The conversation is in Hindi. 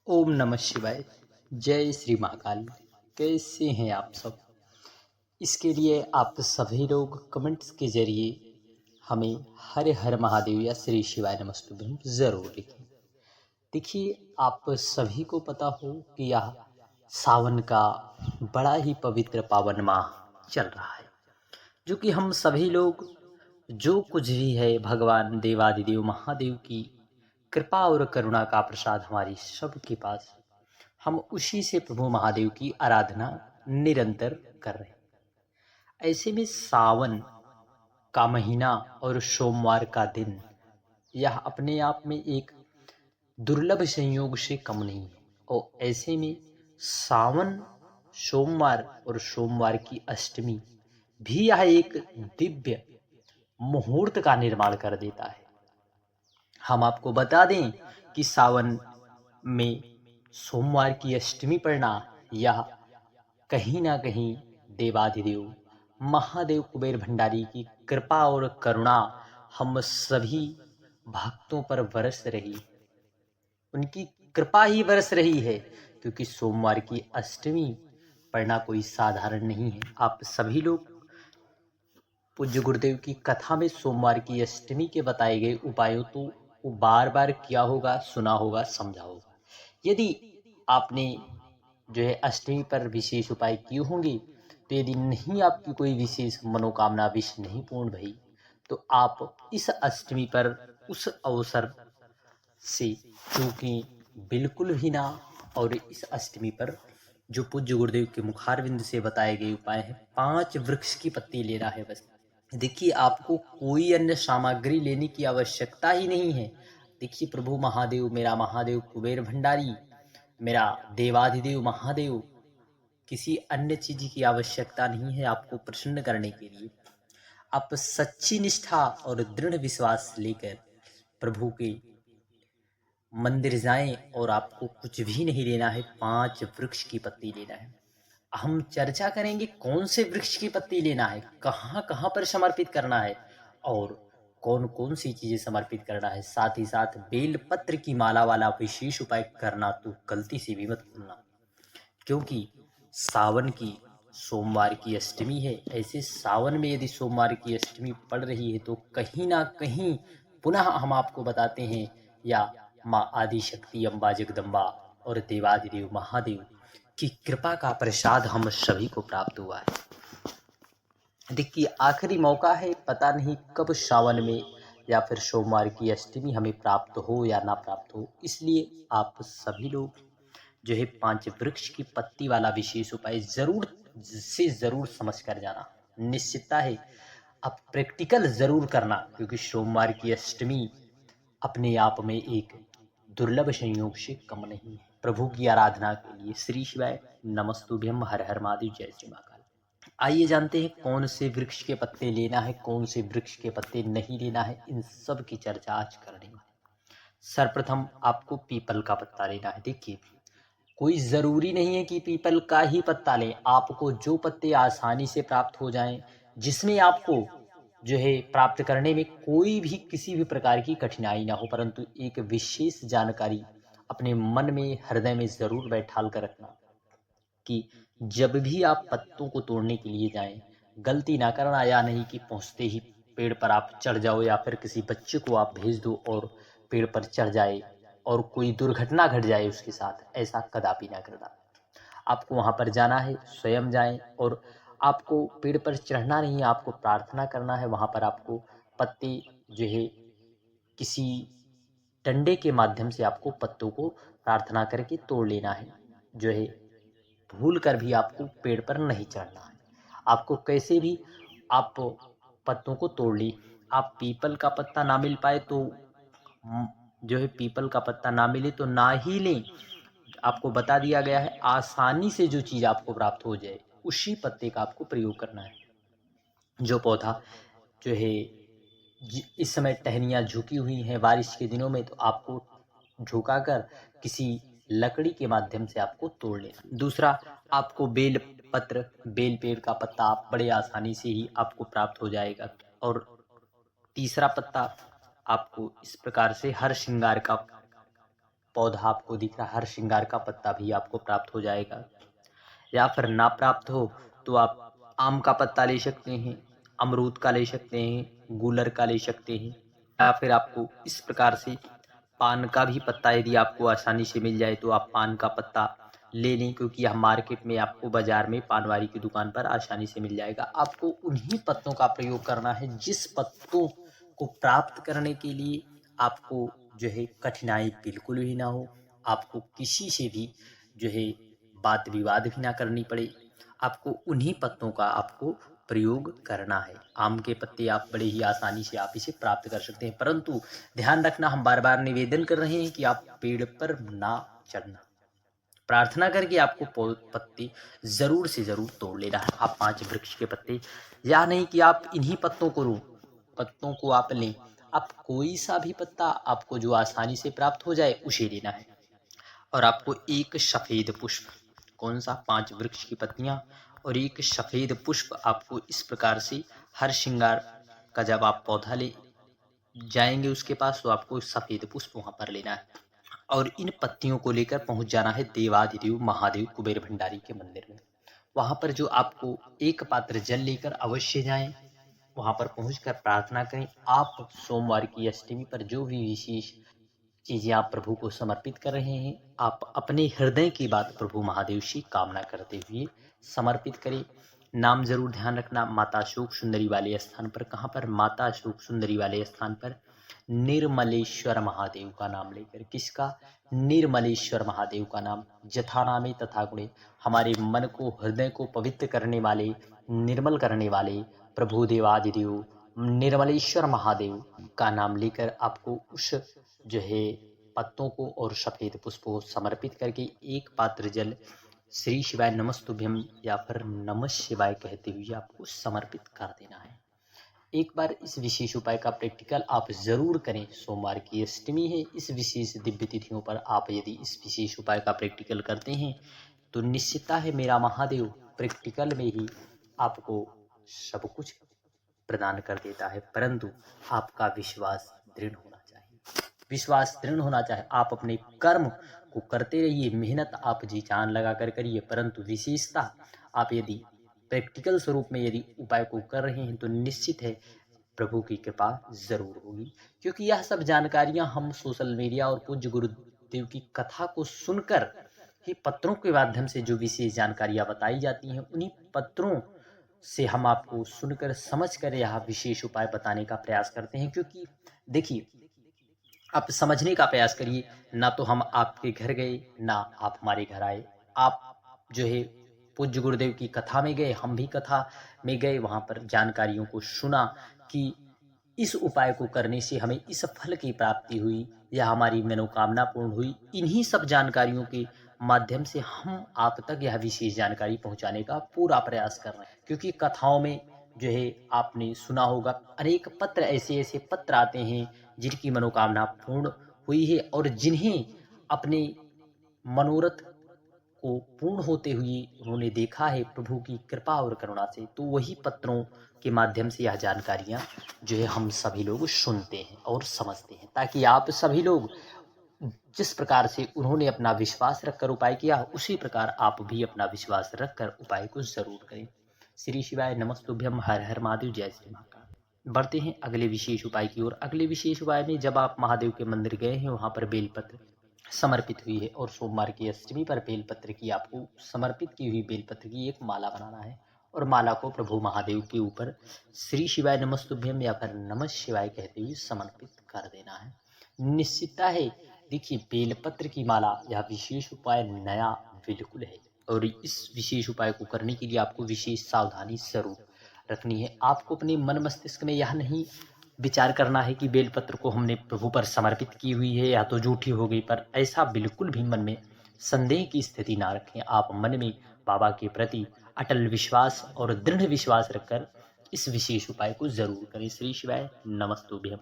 ओम नमः शिवाय। जय श्री महाकाल। कैसे हैं आप सब? इसके लिए आप सभी लोग कमेंट्स के जरिए हमें हर हर महादेव या श्री शिवाय नमस्तुभ्यम जरूर लिखें। देखिए, आप सभी को पता हो कि यह सावन का बड़ा ही पवित्र पावन माह चल रहा है, जो कि हम सभी लोग जो कुछ भी है भगवान देवादिदेव महादेव की कृपा और करुणा का प्रसाद हमारी सबके पास, हम उसी से प्रभु महादेव की आराधना निरंतर कर रहे हैं। ऐसे में सावन का महीना और सोमवार का दिन, यह अपने आप में एक दुर्लभ संयोग से कम नहीं है। और ऐसे में सावन सोमवार और सोमवार की अष्टमी भी यह एक दिव्य मुहूर्त का निर्माण कर देता है। हम आपको बता दें कि सावन में सोमवार की अष्टमी पड़ना, यह कहीं ना कहीं देवाधिदेव महादेव कुबेर भंडारी की कृपा और करुणा हम सभी भक्तों पर बरस रही है। उनकी कृपा ही बरस रही है, क्योंकि सोमवार की अष्टमी पढ़ना कोई साधारण नहीं है। आप सभी लोग पूज्य गुरुदेव की कथा में सोमवार की अष्टमी के बताए गए उपायों तो वो बार बार किया होगा, सुना होगा, समझा होगा। यदि आपने जो है अष्टमी पर विशेष उपाय किए होंगे, तो यदि नहीं आपकी कोई विशेष मनोकामना विश नहीं पूर्ण भई, तो आप इस अष्टमी पर उस अवसर से चूकें बिल्कुल भी ना। और इस अष्टमी पर जो पूज्य गुरुदेव के मुखारविंद से बताए गए उपाय हैं, 5 वृक्ष की पत्ती लेना है बस। देखिए, आपको कोई अन्य सामग्री लेने की आवश्यकता ही नहीं है। देखिए, प्रभु महादेव, मेरा महादेव कुबेर भंडारी, मेरा देवाधिदेव महादेव, किसी अन्य चीज की आवश्यकता नहीं है आपको प्रसन्न करने के लिए। आप सच्ची निष्ठा और दृढ़ विश्वास लेकर प्रभु के मंदिर जाएं और आपको कुछ भी नहीं लेना है, 5 वृक्ष की पत्ती लेना है। हम चर्चा करेंगे कौन से वृक्ष की पत्ती लेना है, कहाँ कहाँ पर समर्पित करना है और कौन कौन सी चीजें समर्पित करना है। साथ ही साथ बेल पत्र की माला वाला विशेष उपाय करना तो गलती से भी मत भूलना, क्योंकि सावन की सोमवार की अष्टमी है। ऐसे सावन में यदि सोमवार की अष्टमी पड़ रही है, तो कहीं ना कहीं पुनः हम आपको बताते हैं, या माँ आदि शक्ति अम्बा जगदम्बा और देवादिदेव महादेव की कृपा का प्रसाद हम सभी को प्राप्त हुआ है। देखिए, आखिरी मौका है, पता नहीं कब सावन में या फिर सोमवार की अष्टमी हमें प्राप्त हो या ना प्राप्त हो। इसलिए आप सभी लोग जो है 5 वृक्ष की पत्ती वाला विशेष उपाय जरूर से जरूर समझ कर जाना। निश्चितता है आप प्रैक्टिकल जरूर करना, क्योंकि सोमवार की अष्टमी अपने आप में एक दुर्लभ संयोग से कम नहीं है। प्रभु की आराधना के लिए श्री शिवाय नमस्तुभ्यम, हर हर महादेव, जय श्री महाकाल। आइए जानते हैं कौन से वृक्ष के पत्ते लेना है, कौन से वृक्ष के पत्ते नहीं लेना है। इन सब की चर्चा आज करने वाले। सर्वप्रथम आपको पीपल का पत्ता लेना है। देखिए, कोई जरूरी नहीं है कि पीपल का ही पत्ता लें। आपको जो पत्ते आसानी से प्राप्त हो जाएं, जिसमें आपको जो है प्राप्त करने में कोई भी किसी भी प्रकार की कठिनाई ना हो, परंतु एक विशेष जानकारी अपने मन में हृदय में जरूर बैठाल कर रखना कि जब भी आप पत्तों को तोड़ने के लिए जाएं, गलती ना करना, या नहीं कि पहुंचते ही पेड़ पर आप चढ़ जाओ या फिर किसी बच्चे को आप भेज दो और पेड़ पर चढ़ जाए और कोई दुर्घटना घट जाए उसके साथ। ऐसा कदापि ना करना। आपको वहां पर जाना है, स्वयं जाएं। और आपको पेड़ पर चढ़ना नहीं है, आपको प्रार्थना करना है। वहां पर आपको पत्ते जो है किसी डंडे के माध्यम से आपको पत्तों को प्रार्थना करके तोड़ लेना है। जो है भूल कर भी आपको पेड़ पर नहीं चढ़ना है। आपको कैसे भी आप पत्तों को तोड़ ली। आप पीपल का पत्ता ना मिल पाए तो जो है पीपल का पत्ता ना मिले तो ना ही लें। आपको बता दिया गया है, आसानी से जो चीज आपको प्राप्त हो जाए उसी पत्ते का आपको प्रयोग करना है। जो पौधा जो है इस समय टहनियाँ झुकी हुई हैं बारिश के दिनों में, तो आपको झुकाकर किसी लकड़ी के माध्यम से आपको तोड़ लेना। दूसरा, आपको बेल पत्र, बेल पेड़ का पत्ता आप बड़े आसानी से ही आपको प्राप्त हो जाएगा। और तीसरा पत्ता आपको इस प्रकार से हर श्रृंगार का पौधा आपको दिख रहा है, हर श्रृंगार का पत्ता भी आपको प्राप्त हो जाएगा। या फिर ना प्राप्त हो तो आप आम का पत्ता ले सकते हैं, अमरूद का ले सकते हैं, गूलर का ले सकते हैं। या फिर आपको इस प्रकार से पान का भी पत्ता यदि आपको आसानी से मिल जाए तो आप पान का पत्ता ले लें, क्योंकि यह मार्केट में आपको बाजार में पानवारी की दुकान पर आसानी से मिल जाएगा। आपको उन्हीं पत्तों का प्रयोग करना है जिस पत्तों को प्राप्त करने के लिए आपको जो है कठिनाई बिल्कुल भी ना हो, आपको किसी से भी जो है बात विवाद भी ना करनी पड़े। आपको उन्हीं पत्तों का आपको प्रयोग करना है। आम के पत्ते आप बड़े ही आसानी से आप इसे प्राप्त कर सकते हैं, परंतु ध्यान रखना, हम बार बार निवेदन कर रहे हैं कि आप पेड़ पर ना चढ़ना। प्रार्थना करके आपको पत्ते जरूर से जरूर तोड़ लेना है। आप 5 वृक्ष के पत्ते, या नहीं कि आप इन्हीं पत्तों को आप लें, आप कोई सा भी पत्ता आपको जो आसानी से प्राप्त हो जाए उसे लेना है। और आपको एक सफेद पुष्प, कौन सा, 5 वृक्ष की पत्तियां और एक सफेद पुष्प आपको इस प्रकार से हर श्रृंगार का जब आप पौधा ले जाएंगे उसके पास तो आपको सफेद पुष्प वहां पर लेना है और इन पत्तियों को लेकर पहुंच जाना है देवाधिदेव महादेव कुबेर भंडारी के मंदिर में। वहां पर जो आपको एक पात्र जल लेकर अवश्य जाएं, वहां पर पहुंचकर प्रार्थना करें। आप सोमवार की अष्टमी पर जो भी विशेष चीजें आप प्रभु को समर्पित कर रहे हैं, आप अपने हृदय की बात प्रभु महादेव से कामना करते हुए समर्पित करें। नाम जरूर ध्यान रखना, माता अशोक सुंदरी वाले स्थान पर, कहाँ पर, माता अशोक सुंदरी वाले स्थान पर निर्मलेश्वर महादेव का नाम लेकर। किसका, निर्मलेश्वर महादेव का नाम। जथा नामे तथा गुणे, हमारे मन को, हृदय को पवित्र करने वाले, निर्मल करने वाले प्रभु देवादिदेव निर्मलेश्वर महादेव का नाम लेकर आपको उस जो है पत्तों को और सफेद पुष्पों को समर्पित करके एक पात्र जल श्री शिवाय नमस्तुभ्यम या फिर नमः शिवाय कहते हुए आपको समर्पित कर देना है। एक बार इस विशेष उपाय का प्रैक्टिकल आप जरूर करें। सोमवार की अष्टमी है, इस विशेष दिव्य तिथियों पर आप यदि इस विशेष उपाय का प्रैक्टिकल करते हैं तो निश्चितता है मेरा महादेव प्रैक्टिकल में ही आपको सब कुछ प्रदान कर देता है, परंतु आपका विश्वास दृढ़ होना चाहिए। विश्वास दृढ़ होना चाहिए। आप अपने कर्म को करते रहिए, मेहनत आप जी जान लगा कर करिए, परंतु विशेषता आप यदि प्रैक्टिकल स्वरूप में यदि उपाय को कर रहे हैं तो निश्चित है प्रभु की कृपा जरूर होगी। क्योंकि यह सब जानकारियां हम सोशल मीडिया और पूज्य गुरुदेव की कथा को सुनकर ही, पत्रों के माध्यम से जो विशेष जानकारियां बताई जाती हैं, उन्हीं पत्रों से हम आपको सुनकर समझकर यह विशेष उपाय बताने का प्रयास करते हैं। क्योंकि देखिए, आप समझने का प्रयास करिए, ना तो हम आपके घर गए ना आप हमारे घर आए, आप जो है पूज्य गुरुदेव की कथा में गए, हम भी कथा में गए, वहां पर जानकारियों को सुना कि इस उपाय को करने से हमें इस फल की प्राप्ति हुई या हमारी मनोकामना पूर्ण हुई। इन्हीं सब जानकारियों के माध्यम से हम आप तक यह विशेष जानकारी पहुंचाने का पूरा प्रयास कर रहे हैं। क्योंकि कथाओं में जो है आपने सुना होगा, अनेक पत्र, ऐसे ऐसे पत्र आते हैं जिनकी मनोकामना पूर्ण हुई है और जिन्हें अपने मनोरथ को पूर्ण होते हुए उन्होंने देखा है प्रभु की कृपा और करुणा से। तो वही पत्रों के माध्यम से यह जानकारियां जो है हम सभी लोग सुनते हैं और समझते हैं, ताकि आप सभी लोग जिस प्रकार से उन्होंने अपना विश्वास रखकर उपाय किया, उसी प्रकार आप भी अपना विश्वास रखकर उपाय को जरूर करें। श्री शिवाय नमस्तुभ्यम, हर हर महादेव, जय श्री महाकाल। बढ़ते हैं अगले विशेष उपाय की ओर। अगले विशेष उपाय में जब आप महादेव के मंदिर गए हैं, वहां पर बेलपत्र समर्पित हुई है और सोमवार की अष्टमी पर बेलपत्र की, आपको समर्पित की हुई बेलपत्र की एक माला बनाना है और माला को प्रभु महादेव के ऊपर श्री शिवाय नमस्तुभ्यम या फिर नमः शिवाय कहते हुए समर्पित कर देना है। निश्चितता है, देखिए बेलपत्र की माला यह विशेष उपाय नया बिल्कुल है और इस विशेष उपाय को करने के लिए आपको विशेष सावधानी जरूर रखनी है। आपको अपने मन मस्तिष्क में यह नहीं विचार करना है कि बेलपत्र को हमने प्रभु पर समर्पित की हुई है या तो झूठी हो गई, पर ऐसा बिल्कुल भी मन में संदेह की स्थिति ना रखें। आप मन में बाबा के प्रति अटल विश्वास और दृढ़ विश्वास रखकर इस विशेष उपाय को जरूर करें। श्री शिवाय नमस्तुभ्यम।